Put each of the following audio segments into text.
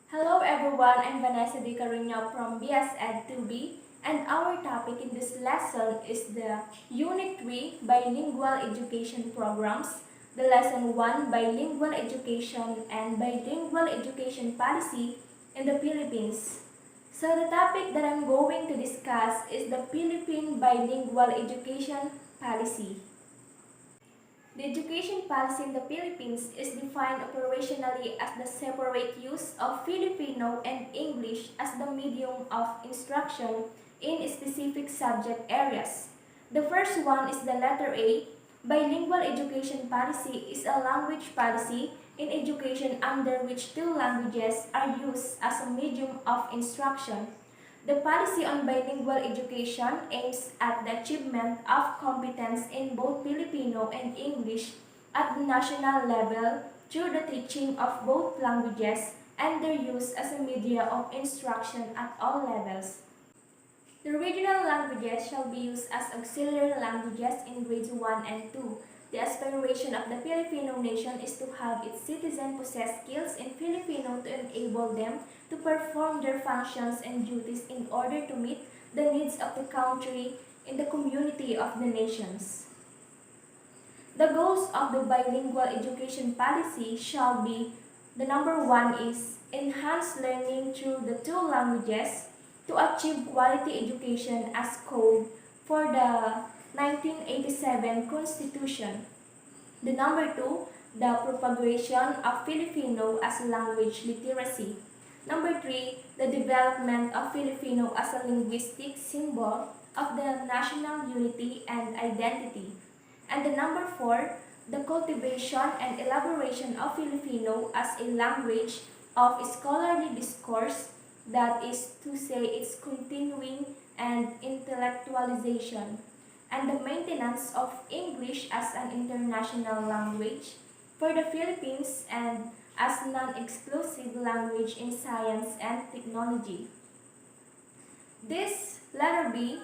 Hello everyone, I'm Vanessa Di Caruña from BS Ed 2B, and our topic in this lesson is the Unit 3 Bilingual Education Programs, the Lesson 1 Bilingual Education and Bilingual Education Policy in the Philippines. So the topic that I'm going to discuss is the Philippine Bilingual Education Policy. The education policy in the Philippines is defined operationally as the separate use of Filipino and English as the medium of instruction in specific subject areas. The first one is the letter A. Bilingual education policy is a language policy in education under which two languages are used as a medium of instruction. The policy on bilingual education aims at the achievement of competence in both Filipino and English at the national level through the teaching of both languages and their use as a media of instruction at all levels. The regional languages shall be used as auxiliary languages in grades 1 and 2. The aspiration of the Filipino nation is to have its citizens possess skills in Filipino to enable them to perform their functions and duties in order to meet the needs of the country in the community of the nations. The goals of the bilingual education policy shall be, the number one is enhance learning through the two languages to achieve quality education as code for the 1987 Constitution. The number two, the propagation of Filipino as language literacy. Number three, the development of Filipino as a linguistic symbol of the national unity and identity. And the number four, the cultivation and elaboration of Filipino as a language of scholarly discourse, that is to say its continuing and intellectualization, and the maintenance of English as an international language for the Philippines and as non-exclusive language in science and technology. This letter B,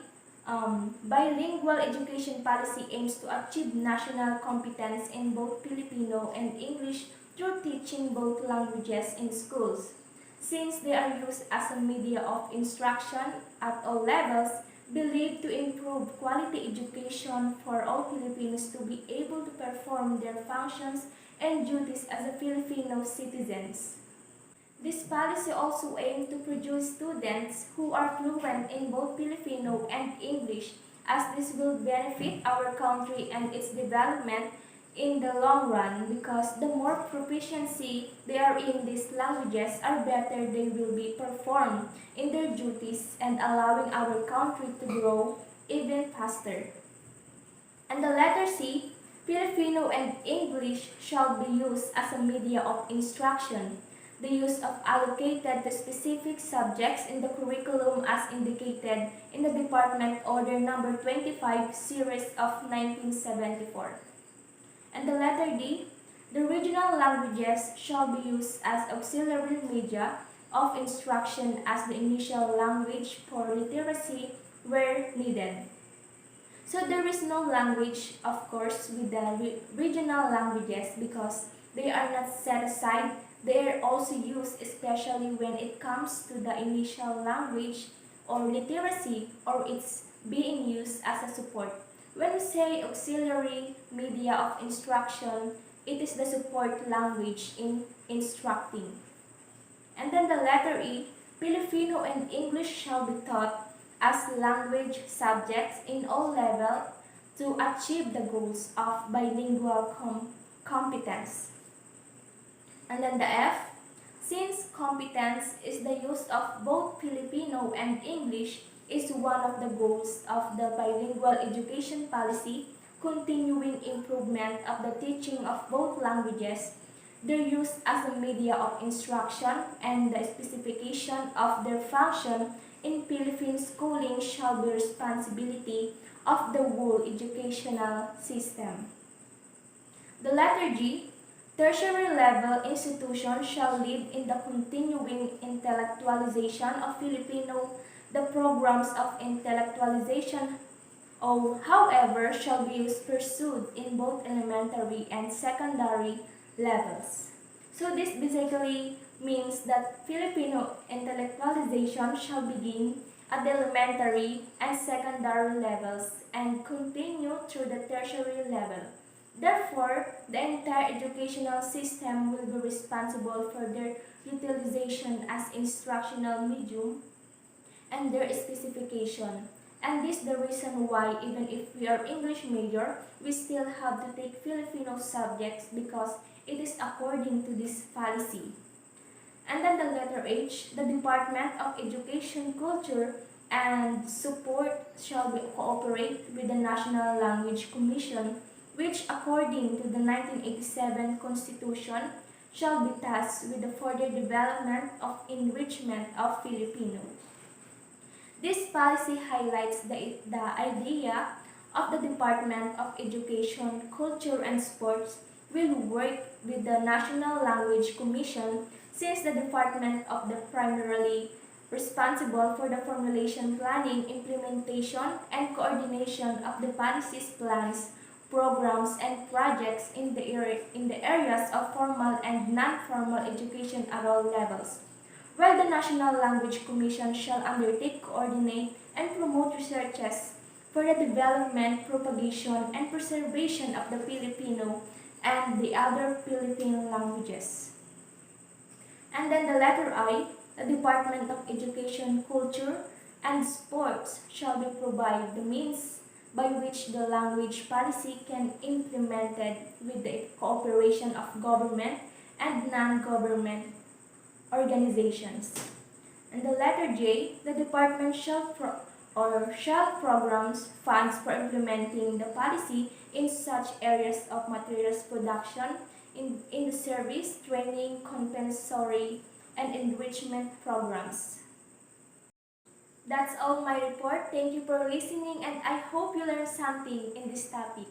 bilingual education policy aims to achieve national competence in both Filipino and English through teaching both languages in schools. Since they are used as a media of instruction at all levels, believed to improve quality education for all Filipinos to be able to perform their functions and duties as a Filipino citizens. This policy also aims to produce students who are fluent in both Filipino and English, as this will benefit our country and its development in the long run, because the more proficiency they are in these languages are better they will be performed in their duties and allowing our country to grow even faster. And the letter C, Filipino and English shall be used as a media of instruction. The use of allocated to specific subjects in the curriculum as indicated in the Department Order Number 25 Series of 1974. And the letter D, the regional languages shall be used as auxiliary media of instruction as the initial language for literacy where needed. So there is no language, of course, with the regional languages because they are not set aside. They are also used especially when it comes to the initial language or literacy, or it's being used as a support. When we say auxiliary media of instruction, it is the support language in instructing. And then the letter E, Filipino and English shall be taught as language subjects in all levels to achieve the goals of bilingual competence. And then the F, since competence is the use of both Filipino and English, is one of the goals of the bilingual education policy, continuing improvement of the teaching of both languages, their use as a media of instruction, and the specification of their function in Philippine schooling shall be responsibility of the whole educational system. The letter G, tertiary level institutions shall lead in the continuing intellectualization of Filipino. The programs of intellectualization, however, shall be pursued in both elementary and secondary levels. So this basically means that Filipino intellectualization shall begin at the elementary and secondary levels and continue through the tertiary level. Therefore, the entire educational system will be responsible for their utilization as instructional medium and their specification. And this is the reason why even if we are English major, we still have to take Filipino subjects because it is according to this policy. And then the letter H, the Department of Education, Culture, and Support shall be cooperate with the National Language Commission, which according to the 1987 Constitution shall be tasked with the further development of enrichment of Filipino. This policy highlights the idea of the Department of Education, Culture, and Sports will work with the National Language Commission since the department of the primarily responsible for the formulation, planning, implementation, and coordination of the policies, plans, programs, and projects in the areas of formal and non-formal education at all levels, where the National Language Commission shall undertake, coordinate, and promote researches for the development, propagation, and preservation of the Filipino and the other Philippine languages. And then the letter I, the Department of Education, Culture, and Sports shall be provide the means by which the language policy can be implemented with the cooperation of government and non-government organizations. And the letter J, the department shall programs funds for implementing the policy in such areas of materials production, in the service, training, compensatory, and enrichment programs. That's all my report. Thank you for listening and I hope you learned something in this topic.